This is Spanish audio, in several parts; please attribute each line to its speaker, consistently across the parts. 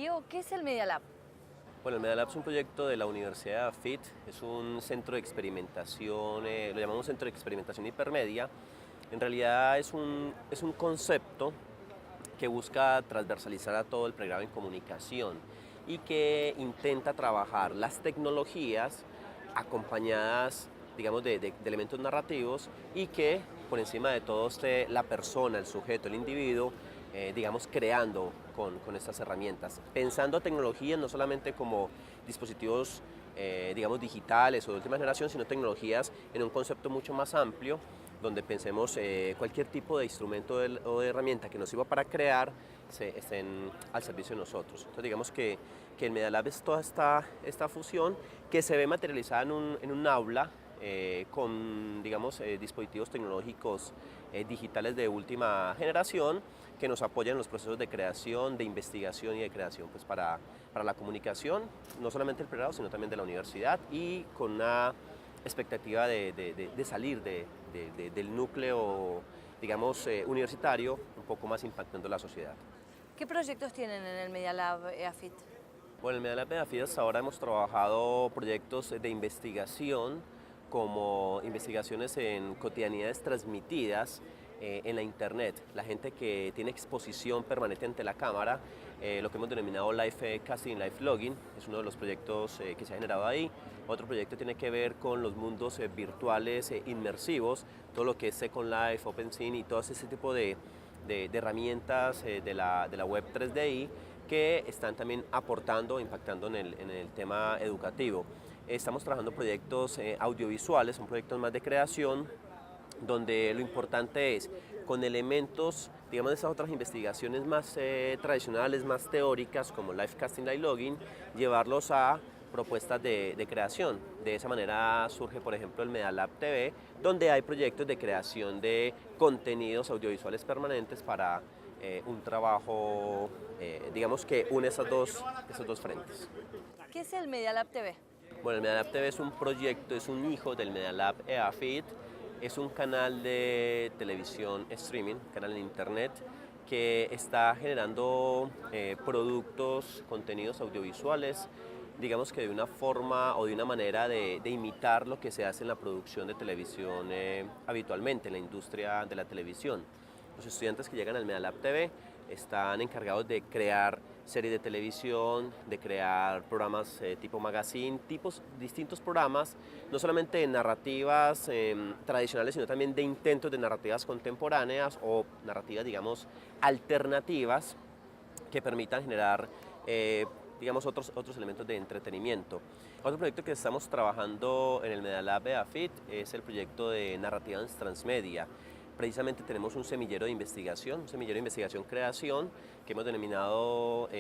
Speaker 1: Diego, ¿qué es el Media Lab?
Speaker 2: Bueno, el Media Lab es un proyecto de la Universidad de AFIT, es un centro de experimentación, lo llamamos centro de experimentación hipermedia. En realidad es un concepto que busca transversalizar a todo el pregrado en comunicación y que intenta trabajar las tecnologías acompañadas, digamos, de elementos narrativos y que por encima de todo esté la persona, el sujeto, el individuo, digamos, creando con estas herramientas, pensando tecnologías no solamente como dispositivos, digamos, digitales o de última generación, sino tecnologías en un concepto mucho más amplio, donde pensemos cualquier tipo de instrumento o de herramienta que nos sirva para crear estén al servicio de nosotros. Entonces digamos que el Media Lab es toda esta fusión que se ve materializada en un aula con, digamos, dispositivos tecnológicos digitales de última generación que nos apoyan en los procesos de creación, de investigación y de creación pues para la comunicación, no solamente del pregrado, sino también de la universidad y con una expectativa de salir del núcleo, digamos, universitario, un poco más impactando la sociedad.
Speaker 1: ¿Qué proyectos tienen en el Media Lab EAFIT?
Speaker 2: Bueno, en el Media Lab de Afid hasta ahora hemos trabajado proyectos de investigación, como investigaciones en cotidianidades transmitidas en la internet. La gente que tiene exposición permanente ante la cámara, lo que hemos denominado live casting, live logging, es uno de los proyectos que se ha generado ahí. Otro proyecto tiene que ver con los mundos virtuales inmersivos, todo lo que es Second Life, OpenScene y todo ese tipo de herramientas de la web 3DI que están también aportando, impactando en el tema educativo. Estamos trabajando proyectos audiovisuales, son proyectos más de creación, donde lo importante es, con elementos, digamos, de esas otras investigaciones más tradicionales, más teóricas, como live casting, live logging, llevarlos a propuestas de creación. De esa manera surge, por ejemplo, el Media Lab TV, donde hay proyectos de creación de contenidos audiovisuales permanentes para un trabajo, digamos, que une esos dos frentes.
Speaker 1: ¿Qué es el Media Lab TV?
Speaker 2: Bueno, el Media Lab TV es un proyecto, es un hijo del Media Lab EAFIT, es un canal de televisión streaming, canal en internet, que está generando productos, contenidos audiovisuales, digamos que de una forma o de una manera de imitar lo que se hace en la producción de televisión habitualmente, en la industria de la televisión. Los estudiantes que llegan al Media Lab TV están encargados de crear series de televisión, de crear programas tipo magazine, distintos programas, no solamente de narrativas tradicionales, sino también de intentos de narrativas contemporáneas o narrativas, digamos, alternativas que permitan generar, digamos, otros elementos de entretenimiento. Otro proyecto que estamos trabajando en el Media Lab de AFIT es el proyecto de narrativas transmedia. Precisamente tenemos un semillero de investigación, un semillero de investigación-creación, que hemos denominado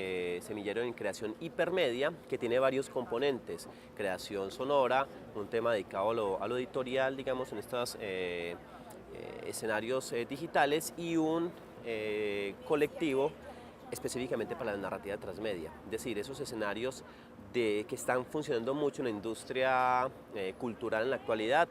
Speaker 2: semillero en creación hipermedia, que tiene varios componentes: creación sonora, un tema dedicado a lo editorial, digamos, en estos escenarios digitales, y un colectivo específicamente para la narrativa transmedia, es decir, esos escenarios que están funcionando mucho en la industria cultural en la actualidad,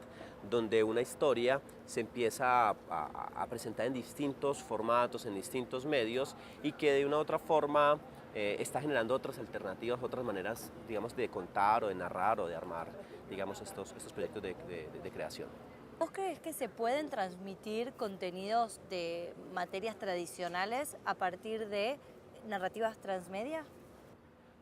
Speaker 2: donde una historia se empieza a presentar en distintos formatos, en distintos medios, y que de una u otra forma está generando otras alternativas, otras maneras, digamos, de contar o de narrar o de armar, digamos, estos proyectos de creación.
Speaker 1: ¿Vos crees que se pueden transmitir contenidos de materias tradicionales a partir de narrativas transmedia?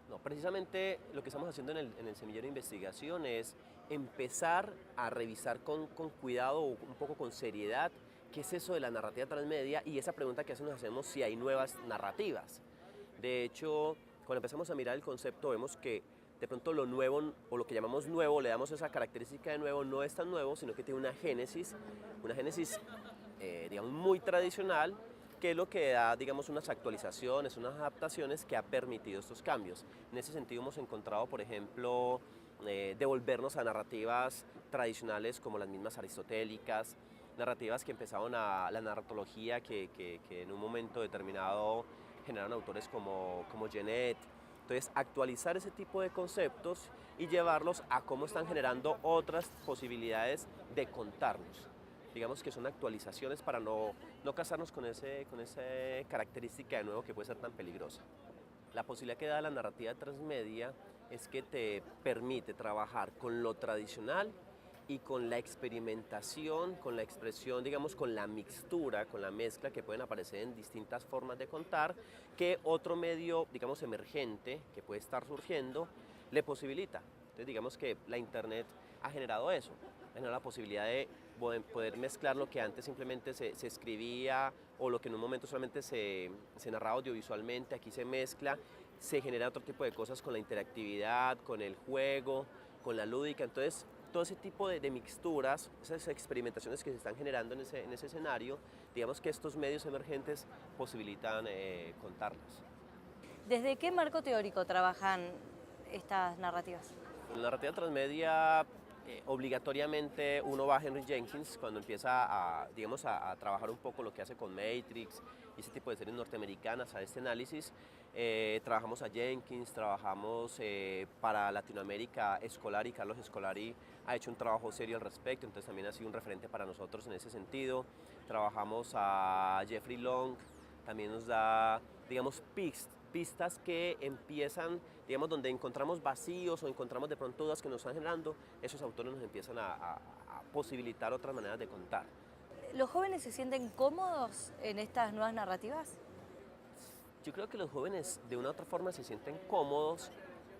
Speaker 2: No, precisamente lo que estamos haciendo en el semillero de investigación es empezar a revisar con cuidado, un poco con seriedad, qué es eso de la narrativa transmedia, y esa pregunta que nos hacemos, si hay nuevas narrativas. De hecho, cuando empezamos a mirar el concepto, vemos que de pronto lo nuevo, o lo que llamamos nuevo, le damos esa característica de nuevo, no es tan nuevo, sino que tiene una génesis digamos, muy tradicional, que es lo que da, digamos, unas actualizaciones, unas adaptaciones que ha permitido estos cambios. En ese sentido hemos encontrado, por ejemplo, devolvernos a narrativas tradicionales como las mismas aristotélicas, narrativas que empezaron a la narratología, que en un momento determinado generaron autores como Genet. Entonces, actualizar ese tipo de conceptos y llevarlos a cómo están generando otras posibilidades de contarnos. Digamos que son actualizaciones para no casarnos con esa característica de nuevo que puede ser tan peligrosa. La posibilidad que da la narrativa transmedia es que te permite trabajar con lo tradicional y con la experimentación, con la expresión, digamos, con la mixtura, con la mezcla que pueden aparecer en distintas formas de contar, que otro medio, digamos, emergente, que puede estar surgiendo, le posibilita. Entonces, digamos que la Internet ha generado eso, ha generado la posibilidad de poder mezclar lo que antes simplemente se escribía o lo que en un momento solamente se narraba audiovisualmente, aquí se mezcla, se genera otro tipo de cosas con la interactividad, con el juego, con la lúdica. Entonces, todo ese tipo de mixturas, esas experimentaciones que se están generando en ese escenario, digamos que estos medios emergentes posibilitan contarlas.
Speaker 1: ¿Desde qué marco teórico trabajan estas narrativas?
Speaker 2: En la narrativa transmedia, obligatoriamente uno va a Henry Jenkins cuando empieza digamos, a trabajar un poco lo que hace con Matrix y ese tipo de series norteamericanas, a este análisis. Trabajamos a Jenkins, trabajamos para Latinoamérica Scolari, Carlos Scolari ha hecho un trabajo serio al respecto, entonces también ha sido un referente para nosotros en ese sentido. Trabajamos a Jeffrey Long, también nos da, digamos, pistas que empiezan, digamos, donde encontramos vacíos o encontramos de pronto dudas que nos están generando, esos autores nos empiezan a posibilitar otras maneras de contar.
Speaker 1: ¿Los jóvenes se sienten cómodos en estas nuevas narrativas?
Speaker 2: Yo creo que los jóvenes de una u otra forma se sienten cómodos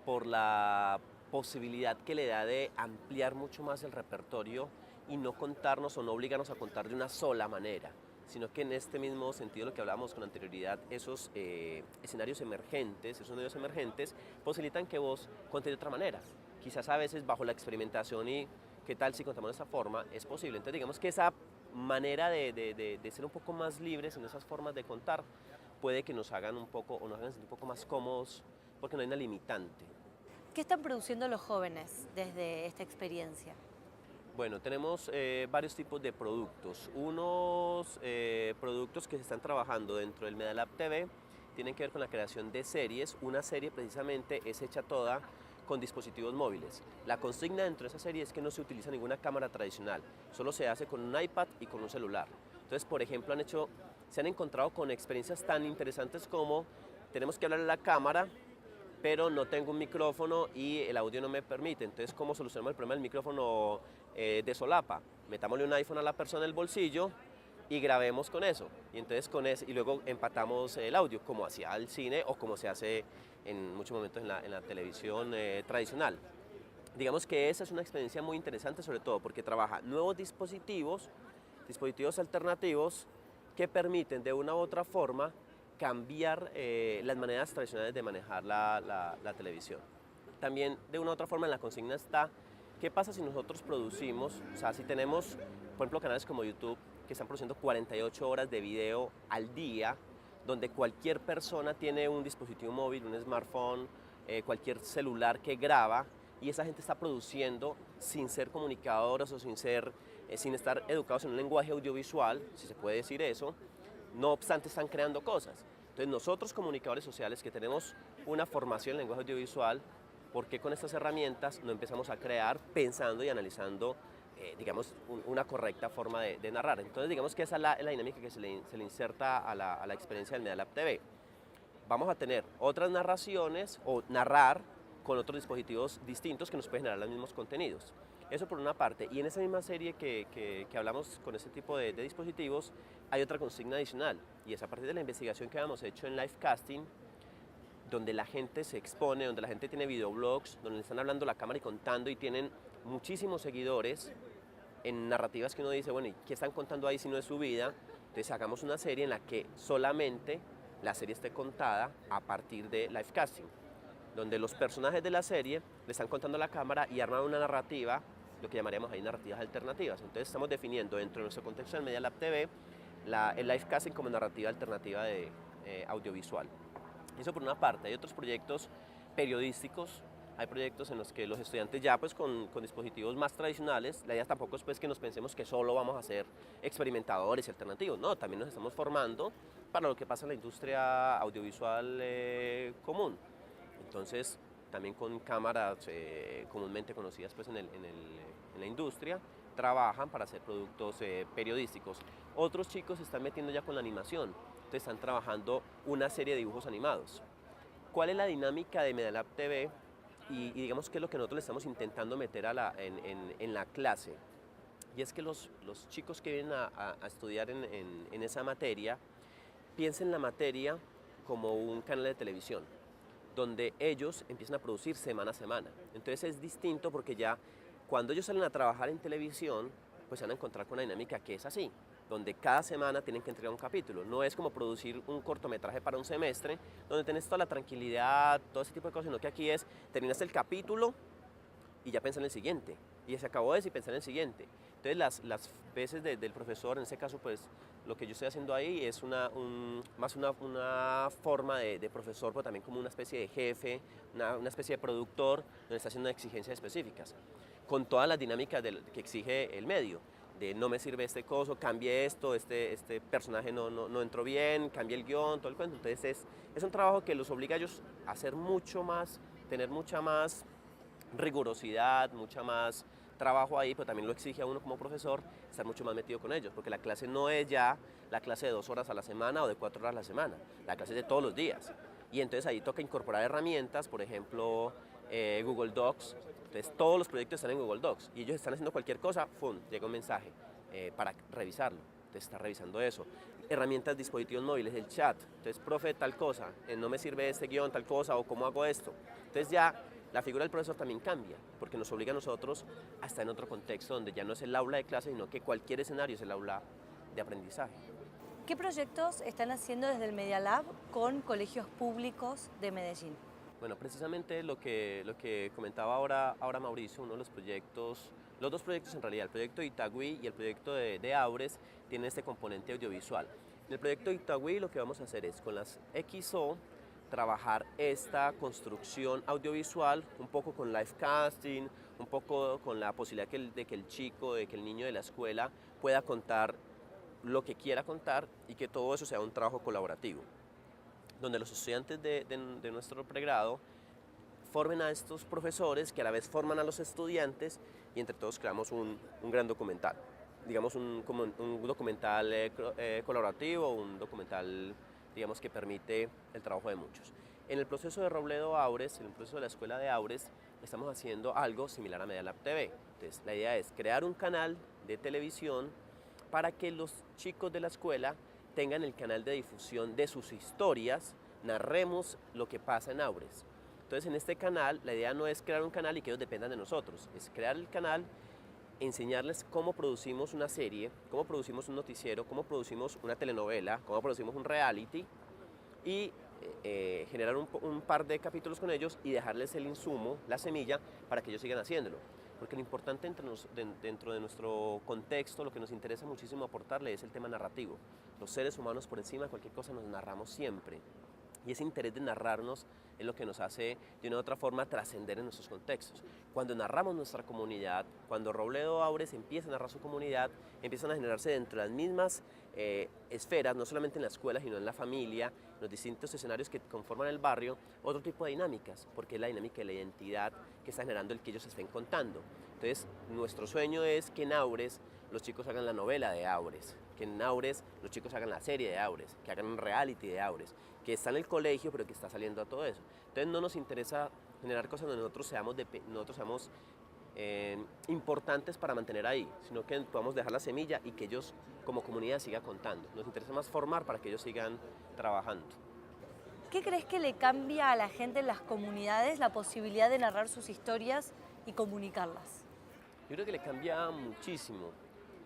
Speaker 2: por la posibilidad que le da de ampliar mucho más el repertorio y no contarnos o no obligarnos a contar de una sola manera, sino que en este mismo sentido lo que hablábamos con anterioridad, esos escenarios emergentes, esos medios emergentes, posibilitan que vos contes de otra manera. Quizás a veces bajo la experimentación y qué tal si contamos de esa forma, es posible. Entonces digamos que esa manera de ser un poco más libres en esas formas de contar puede que nos hagan un poco o nos hagan sentir un poco más cómodos porque no hay una limitante.
Speaker 1: ¿Qué están produciendo los jóvenes desde esta experiencia?
Speaker 2: Bueno, tenemos varios tipos de productos. Unos productos que se están trabajando dentro del Medalab TV tienen que ver con la creación de series. Una serie precisamente es hecha toda con dispositivos móviles. La consigna dentro de esa serie es que no se utiliza ninguna cámara tradicional, solo se hace con un iPad y con un celular. Entonces, por ejemplo, se han encontrado con experiencias tan interesantes como tenemos que hablar a la cámara, pero no tengo un micrófono y el audio no me permite. Entonces, ¿cómo solucionamos el problema del micrófono de solapa? Metámosle un iPhone a la persona en el bolsillo y grabemos con eso. Y entonces y luego empatamos el audio, como hacía el cine o como se hace en muchos momentos en la televisión tradicional. Digamos que esa es una experiencia muy interesante, sobre todo porque trabaja nuevos dispositivos alternativos que permiten de una u otra forma cambiar las maneras tradicionales de manejar la televisión. También de una u otra forma en la consigna está, ¿qué pasa si nosotros producimos, o sea, si tenemos, por ejemplo, canales como YouTube que están produciendo 48 horas de video al día, donde cualquier persona tiene un dispositivo móvil, un smartphone, cualquier celular que graba, y esa gente está produciendo sin ser comunicadores o sin estar educados en un lenguaje audiovisual, si se puede decir eso, no obstante están creando cosas. Entonces nosotros comunicadores sociales que tenemos una formación en lenguaje audiovisual, ¿por qué con estas herramientas no empezamos a crear pensando y analizando, digamos, una correcta forma de narrar? Entonces digamos que esa es la dinámica que se le inserta a la experiencia del Medalab TV. Vamos a tener otras narraciones o narrar con otros dispositivos distintos que nos pueden generar los mismos contenidos. Eso por una parte. Y en esa misma serie que hablamos con ese tipo de dispositivos, hay otra consigna adicional. Y es a partir de la investigación que habíamos hecho en Livecasting, donde la gente se expone, donde la gente tiene videoblogs, donde le están hablando a la cámara y contando y tienen muchísimos seguidores en narrativas que uno dice, bueno, ¿y qué están contando ahí si no es su vida? Entonces hagamos una serie en la que solamente la serie esté contada a partir de Livecasting, donde los personajes de la serie le están contando a la cámara y arman una narrativa, lo que llamaríamos ahí narrativas alternativas. Entonces estamos definiendo dentro de nuestro contexto del Medalab TV el Livecasting como narrativa alternativa audiovisual. Eso por una parte. Hay otros proyectos periodísticos, hay proyectos en los que los estudiantes ya pues con dispositivos más tradicionales, la idea tampoco es pues que nos pensemos que solo vamos a ser experimentadores y alternativos, no, también nos estamos formando para lo que pasa en la industria audiovisual común. Entonces, también con cámaras comúnmente conocidas pues, en la industria, trabajan para hacer productos periodísticos. Otros chicos se están metiendo ya con la animación, entonces están trabajando una serie de dibujos animados. ¿Cuál es la dinámica de Medalab TV? Y digamos que es lo que nosotros le estamos intentando meter en la clase. Y es que los chicos que vienen a estudiar en esa materia piensen la materia como un canal de televisión, donde ellos empiezan a producir semana a semana. Entonces es distinto porque ya cuando ellos salen a trabajar en televisión, pues se van a encontrar con una dinámica que es así, donde cada semana tienen que entregar un capítulo. No es como producir un cortometraje para un semestre, donde tenés toda la tranquilidad, todo ese tipo de cosas, sino que aquí es, terminaste el capítulo y ya pensar en el siguiente. Y se acabó eso y pensar en el siguiente. Entonces las veces del profesor, en ese caso, pues lo que yo estoy haciendo ahí es más una forma de profesor, pero también como una especie de jefe, una especie de productor, donde está haciendo exigencias específicas, con todas las dinámicas que exige el medio. De no me sirve este coso, cambie esto, este personaje no entró bien, cambie el guión, todo el cuento. Entonces es un trabajo que los obliga a ellos a hacer mucho más, tener mucha más rigurosidad, mucha más trabajo ahí, pero también lo exige a uno como profesor estar mucho más metido con ellos, porque la clase no es ya la clase de 2 horas a la semana o de 4 horas a la semana, la clase es de todos los días. Y entonces ahí toca incorporar herramientas, por ejemplo, Google Docs. Entonces todos los proyectos están en Google Docs y ellos están haciendo cualquier cosa, ¡fum!, llega un mensaje para revisarlo. Entonces está revisando eso. Herramientas, dispositivos móviles, el chat. Entonces, profe, tal cosa, no me sirve este guión, tal cosa, o cómo hago esto. Entonces ya la figura del profesor también cambia, porque nos obliga a nosotros a estar en otro contexto donde ya no es el aula de clase, sino que cualquier escenario es el aula de aprendizaje.
Speaker 1: ¿Qué proyectos están haciendo desde el Media Lab con colegios públicos de Medellín?
Speaker 2: Bueno, precisamente lo que comentaba ahora Mauricio, uno de los proyectos, los dos proyectos en realidad, el proyecto Itagüí y el proyecto de Aures, tienen este componente audiovisual. En el proyecto Itagüí lo que vamos a hacer es con las XO trabajar esta construcción audiovisual, un poco con live casting, un poco con la posibilidad de que el chico, de que el niño de la escuela pueda contar lo que quiera contar y que todo eso sea un trabajo colaborativo, donde los estudiantes de nuestro pregrado formen a estos profesores que a la vez forman a los estudiantes y entre todos creamos un gran documental, digamos como un documental colaborativo, un documental, digamos, que permite el trabajo de muchos. En el proceso de Robledo Aures, en el proceso de la escuela de Aures, estamos haciendo algo similar a Media Lab TV. Entonces, la idea es crear un canal de televisión para que los chicos de la escuela tengan el canal de difusión de sus historias, narremos lo que pasa en Aures. Entonces, en este canal, la idea no es crear un canal y que ellos dependan de nosotros, es crear el canal, enseñarles cómo producimos una serie, cómo producimos un noticiero, cómo producimos una telenovela, cómo producimos un reality y generar un par de capítulos con ellos y dejarles el insumo, la semilla, para que ellos sigan haciéndolo. Porque lo importante dentro de nuestro contexto, lo que nos interesa muchísimo aportarle es el tema narrativo. Los seres humanos por encima de cualquier cosa nos narramos siempre. Y ese interés de narrarnos es lo que nos hace de una u otra forma trascender en nuestros contextos. Cuando narramos nuestra comunidad, cuando Robledo Aures empieza a narrar su comunidad, empiezan a generarse dentro de las mismas esferas, no solamente en la escuela, sino en la familia, en los distintos escenarios que conforman el barrio, otro tipo de dinámicas, porque es la dinámica de la identidad que está generando el que ellos estén contando. Entonces, nuestro sueño es que en Aures los chicos hagan la novela de Aures, que en Aures los chicos hagan la serie de Aures, que hagan un reality de Aures, que está en el colegio pero que está saliendo a todo eso. Entonces no nos interesa generar cosas donde nosotros seamos importantes para mantener ahí, sino que podamos dejar la semilla y que ellos como comunidad sigan contando. Nos interesa más formar para que ellos sigan trabajando.
Speaker 1: ¿Qué crees que le cambia a la gente en las comunidades la posibilidad de narrar sus historias y comunicarlas?
Speaker 2: Yo creo que le cambia muchísimo,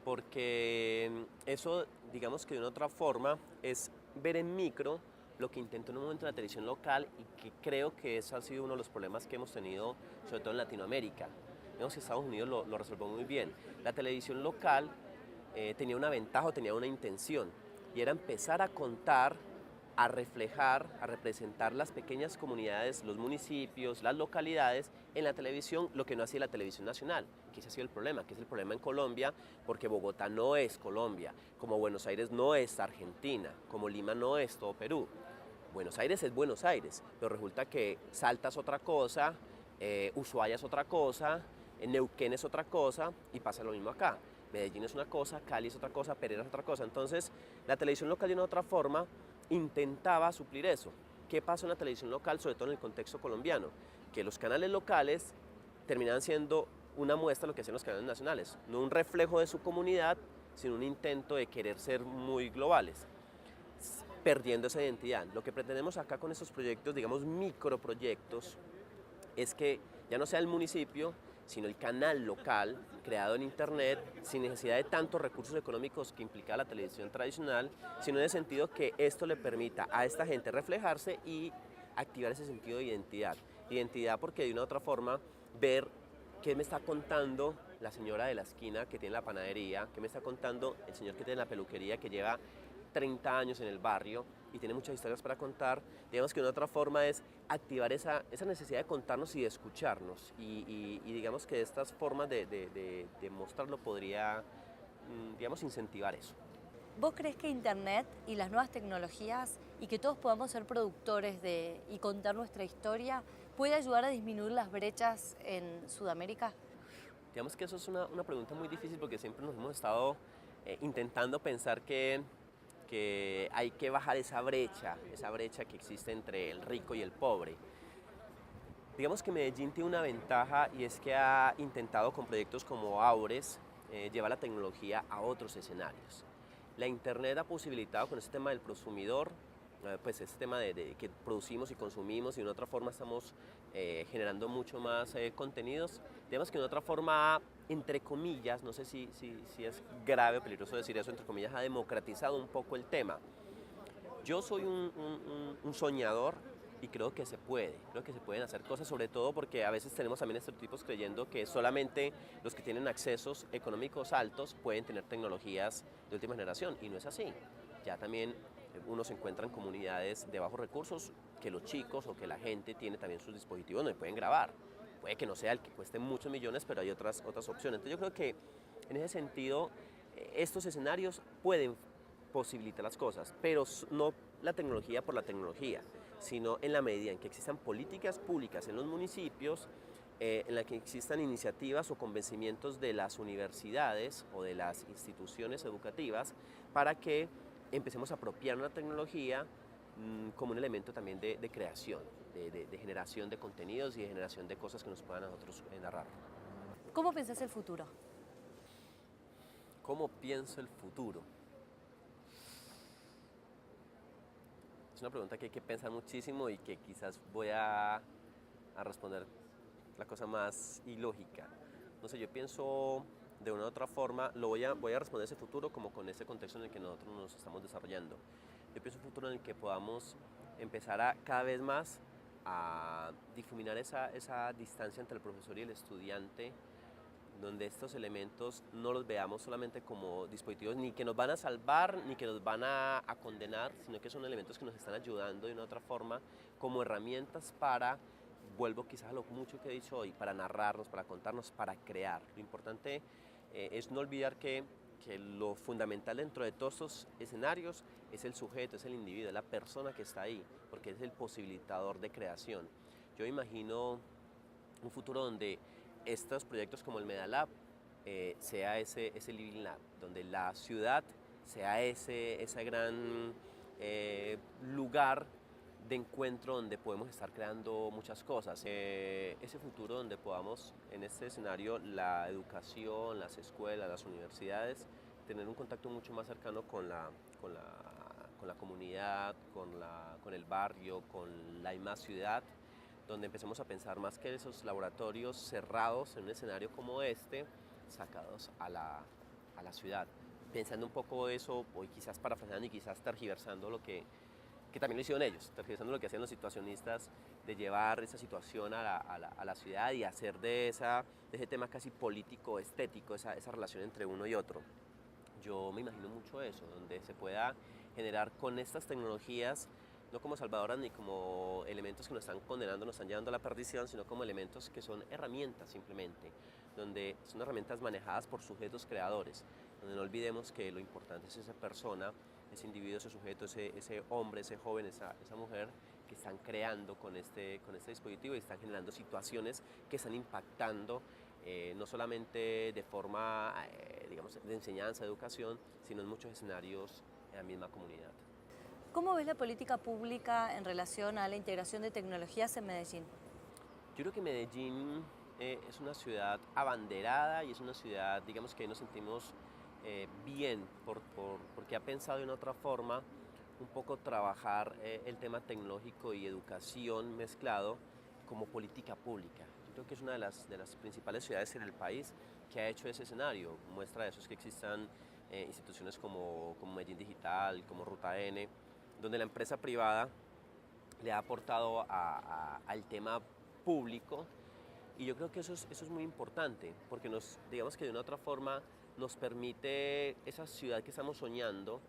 Speaker 2: porque eso, digamos que de una otra forma, es ver en micro lo que intentó en un momento la televisión local y que creo que ese ha sido uno de los problemas que hemos tenido, sobre todo en Latinoamérica. Vemos que Estados Unidos lo resolvió muy bien. La televisión local tenía una ventaja, tenía una intención, y era empezar a contar, a reflejar, a representar las pequeñas comunidades, los municipios, las localidades en la televisión, lo que no hacía la televisión nacional, que ese ha sido el problema, que es el problema en Colombia, porque Bogotá no es Colombia, como Buenos Aires no es Argentina, como Lima no es todo Perú. Buenos Aires es Buenos Aires, pero resulta que Salta es otra cosa, Ushuaia es otra cosa, Neuquén es otra cosa y pasa lo mismo acá. Medellín es una cosa, Cali es otra cosa, Pereira es otra cosa. Entonces, la televisión local de una otra forma intentaba suplir eso, ¿qué pasa en la televisión local, sobre todo en el contexto colombiano? Que los canales locales terminan siendo una muestra de lo que hacen los canales nacionales, no un reflejo de su comunidad, sino un intento de querer ser muy globales, perdiendo esa identidad. Lo que pretendemos acá con estos proyectos, digamos microproyectos, es que ya no sea el municipio, sino el canal local creado en internet, sin necesidad de tantos recursos económicos que implica la televisión tradicional, sino en el sentido que esto le permita a esta gente reflejarse y activar ese sentido de identidad. Identidad porque de una u otra forma ver qué me está contando la señora de la esquina que tiene la panadería, qué me está contando el señor que tiene la peluquería, que lleva 30 años en el barrio y tiene muchas historias para contar. Digamos que una otra forma es activar esa necesidad de contarnos y de escucharnos. Y digamos que estas formas de mostrarlo podría, digamos, incentivar eso.
Speaker 1: ¿Vos crees que Internet y las nuevas tecnologías y que todos podamos ser productores y contar nuestra historia puede ayudar a disminuir las brechas en Sudamérica?
Speaker 2: Digamos que eso es una pregunta muy difícil porque siempre nos hemos estado intentando pensar que hay que bajar esa brecha que existe entre el rico y el pobre. Digamos que Medellín tiene una ventaja y es que ha intentado con proyectos como Aures llevar la tecnología a otros escenarios. La Internet ha posibilitado con este tema del prosumidor, pues este tema de que producimos y consumimos y de una otra forma estamos generando mucho más contenidos. Digamos que de una otra forma, entre comillas, no sé si es grave o peligroso decir eso, entre comillas, ha democratizado un poco el tema. Yo soy un soñador y creo que se pueden hacer cosas, sobre todo porque a veces tenemos también estereotipos creyendo que solamente los que tienen accesos económicos altos pueden tener tecnologías de última generación y no es así. Ya también uno se encuentra en comunidades de bajos recursos que los chicos o que la gente tiene también sus dispositivos donde pueden grabar. Puede que no sea el que cueste muchos millones, pero hay otras opciones. Entonces yo creo que en ese sentido estos escenarios pueden posibilitar las cosas, pero no la tecnología por la tecnología, sino en la medida en que existan políticas públicas en los municipios, en la que existan iniciativas o convencimientos de las universidades o de las instituciones educativas para que empecemos a apropiar una tecnología como un elemento también de creación, de generación de contenidos y de generación de cosas que nos puedan a nosotros narrar.
Speaker 1: ¿Cómo pensás el futuro?
Speaker 2: ¿Cómo pienso el futuro? Es una pregunta que hay que pensar muchísimo y que quizás voy a responder la cosa más ilógica. No sé, yo pienso de una u otra forma, voy a responder ese futuro como con ese contexto en el que nosotros nos estamos desarrollando. Yo pienso un futuro en el que podamos empezar a cada vez más a difuminar esa distancia entre el profesor y el estudiante, donde estos elementos no los veamos solamente como dispositivos ni que nos van a salvar ni que nos van a condenar, sino que son elementos que nos están ayudando de una otra forma como herramientas para, vuelvo quizás a lo mucho que he dicho hoy, para narrarnos, para contarnos, para crear. Lo importante es no olvidar que lo fundamental dentro de todos estos escenarios es el sujeto, es el individuo, es la persona que está ahí, porque es el posibilitador de creación. Yo imagino un futuro donde estos proyectos como el Medalab sea ese Living Lab, donde la ciudad sea ese gran lugar de encuentro donde podemos estar creando muchas cosas. Ese futuro donde podamos, en este escenario, la educación, las escuelas, las universidades, tener un contacto mucho más cercano con la comunidad, con el barrio, con la misma ciudad, donde empecemos a pensar más que esos laboratorios cerrados en un escenario como este, sacados a la ciudad. Pensando un poco eso, o quizás parafraseando y quizás tergiversando lo que también lo hicieron ellos, tergiversando lo que hacían los situacionistas, de llevar esa situación a la ciudad y hacer de ese tema casi político, estético, esa relación entre uno y otro. Yo me imagino mucho eso, donde se pueda generar con estas tecnologías, no como salvadoras ni como elementos que nos están condenando, nos están llevando a la perdición, sino como elementos que son herramientas simplemente, donde son herramientas manejadas por sujetos creadores, donde no olvidemos que lo importante es esa persona, ese individuo, ese sujeto, ese hombre, ese joven, esa mujer que están creando con este dispositivo y están generando situaciones que están impactando no solamente de forma, digamos, de enseñanza, educación, sino en muchos escenarios en la misma comunidad.
Speaker 1: ¿Cómo ves la política pública en relación a la integración de tecnologías en Medellín?
Speaker 2: Yo creo que Medellín es una ciudad abanderada y es una ciudad, digamos que nos sentimos bien porque ha pensado de una otra forma un poco trabajar el tema tecnológico y educación mezclado como política pública. Yo creo que es una de las principales ciudades en el país que ha hecho ese escenario. Muestra de eso es que existan instituciones como Medellín Digital, como Ruta N, donde la empresa privada le ha aportado al tema público y yo creo que eso es muy importante porque digamos que de una otra forma nos permite esa ciudad que estamos soñando,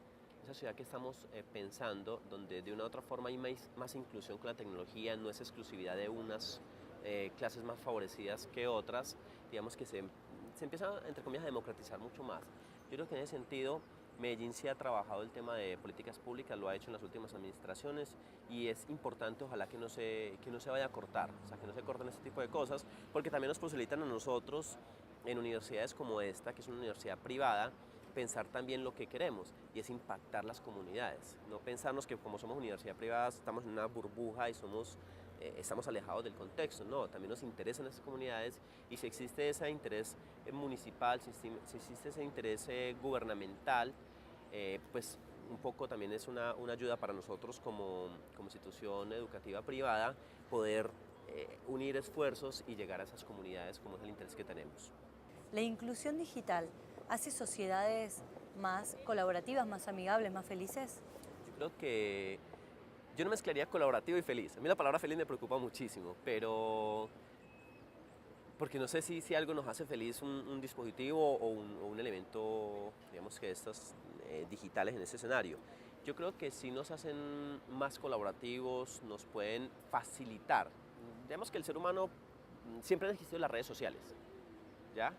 Speaker 2: esa ciudad que estamos pensando, donde de una u otra forma hay más inclusión con la tecnología, no es exclusividad de unas clases más favorecidas que otras, digamos que se empieza, entre comillas, a democratizar mucho más. Yo creo que en ese sentido Medellín sí ha trabajado el tema de políticas públicas, lo ha hecho en las últimas administraciones y es importante, ojalá que no se vaya a cortar, o sea, que no se corten este tipo de cosas, porque también nos posibilitan a nosotros en universidades como esta, que es una universidad privada, pensar también lo que queremos y es impactar las comunidades, no pensarnos que como somos universidad privada estamos en una burbuja y estamos alejados del contexto, no, también nos interesan esas comunidades y si existe ese interés municipal, si existe ese interés gubernamental, pues un poco también es una ayuda para nosotros como institución educativa privada poder unir esfuerzos y llegar a esas comunidades como es el interés que tenemos.
Speaker 1: ¿La inclusión digital hace sociedades más colaborativas, más amigables, más felices?
Speaker 2: Yo creo que yo no mezclaría colaborativo y feliz. A mí la palabra feliz me preocupa muchísimo, pero porque no sé si algo nos hace feliz un dispositivo o un elemento, digamos que estos digitales en ese escenario. Yo creo que sí nos hacen más colaborativos, nos pueden facilitar. Digamos que el ser humano siempre han existido las redes sociales, ¿ya?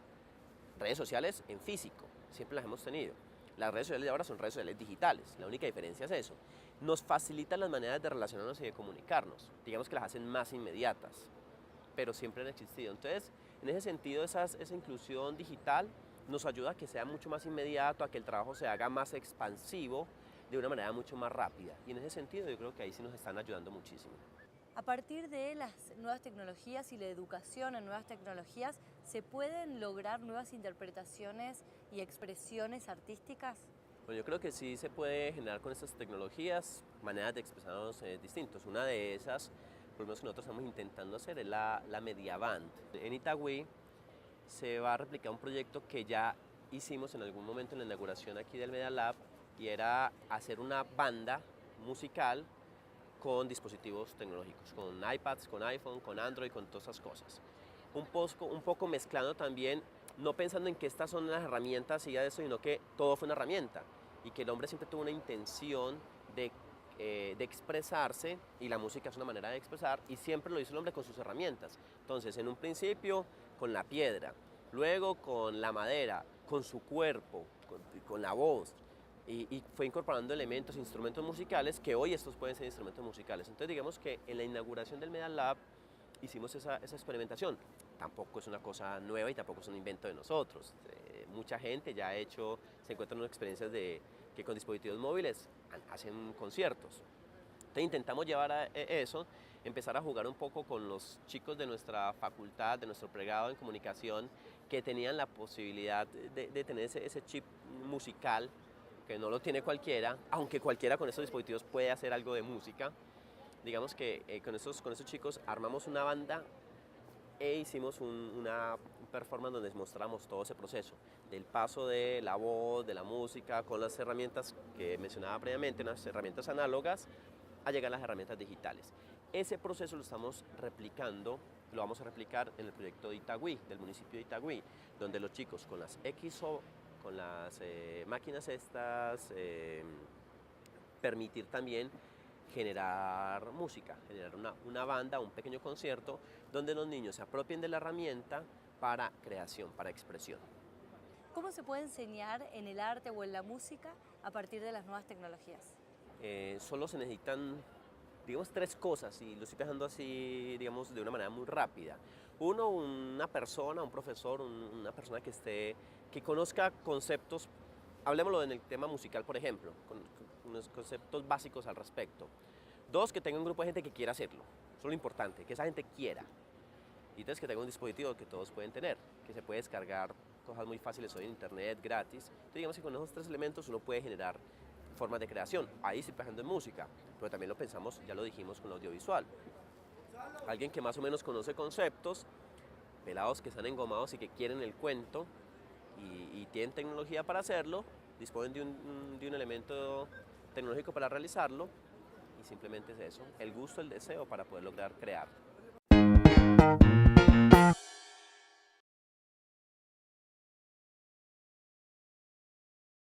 Speaker 2: Redes sociales en físico, siempre las hemos tenido. Las redes sociales de ahora son redes sociales digitales, la única diferencia es eso. Nos facilitan las maneras de relacionarnos y de comunicarnos, digamos que las hacen más inmediatas, pero siempre han existido. Entonces, en ese sentido, esa inclusión digital nos ayuda a que sea mucho más inmediato, a que el trabajo se haga más expansivo de una manera mucho más rápida. Y en ese sentido yo creo que ahí sí nos están ayudando muchísimo.
Speaker 1: A partir de las nuevas tecnologías y la educación en nuevas tecnologías, ¿se pueden lograr nuevas interpretaciones y expresiones artísticas?
Speaker 2: Bueno, yo creo que sí se puede generar con estas tecnologías maneras de expresarnos distintos. Una de esas, por lo menos que nosotros estamos intentando hacer, es la Media Band. En Itagüí se va a replicar un proyecto que ya hicimos en algún momento en la inauguración aquí del Media Lab y era hacer una banda musical con dispositivos tecnológicos, con iPads, con iPhone, con Android, con todas esas cosas. Un poco mezclando también, no pensando en que estas son las herramientas y ya de eso, sino que todo fue una herramienta y que el hombre siempre tuvo una intención de expresarse y la música es una manera de expresar y siempre lo hizo el hombre con sus herramientas. Entonces, en un principio con la piedra, luego con la madera, con su cuerpo, con la voz, y fue incorporando elementos, instrumentos musicales que hoy estos pueden ser instrumentos musicales. Entonces digamos que en la inauguración del Media Lab hicimos esa experimentación. Tampoco es una cosa nueva y tampoco es un invento de nosotros. Mucha gente ya ha hecho, se encuentran en experiencias de que con dispositivos móviles hacen conciertos. Entonces intentamos llevar a eso, empezar a jugar un poco con los chicos de nuestra facultad, de nuestro pregrado en comunicación, que tenían la posibilidad de tener ese chip musical que no lo tiene cualquiera, aunque cualquiera con estos dispositivos puede hacer algo de música. Digamos que con esos chicos armamos una banda e hicimos una performance donde mostramos todo ese proceso, del paso de la voz, de la música, con las herramientas que mencionaba previamente, unas herramientas análogas, a llegar a las herramientas digitales. Ese proceso lo estamos replicando, lo vamos a replicar en el proyecto de Itagüí, del municipio de Itagüí, donde los chicos con las XO, con las máquinas estas, permitir también generar música, generar una banda, un pequeño concierto, donde los niños se apropien de la herramienta para creación, para expresión.
Speaker 1: ¿Cómo se puede enseñar en el arte o en la música a partir de las nuevas tecnologías?
Speaker 2: Solo se necesitan, digamos, tres cosas y lo estoy pensando así, digamos, de una manera muy rápida. Uno, una persona, un profesor, una persona que conozca conceptos, hablemoslo en el tema musical, por ejemplo, unos conceptos básicos al respecto. Dos, que tenga un grupo de gente que quiera hacerlo. Eso es lo importante, que esa gente quiera. Y tres, que tenga un dispositivo que todos pueden tener, que se puede descargar cosas muy fáciles hoy en internet, gratis. Entonces digamos que con esos tres elementos uno puede generar formas de creación. Ahí estoy pensando en música, pero también lo pensamos, ya lo dijimos, con audiovisual. Alguien que más o menos conoce conceptos, pelados que están engomados y que quieren el cuento y tienen tecnología para hacerlo, disponen de un elemento tecnológico para realizarlo y simplemente es eso, el gusto, el deseo para poder lograr crear.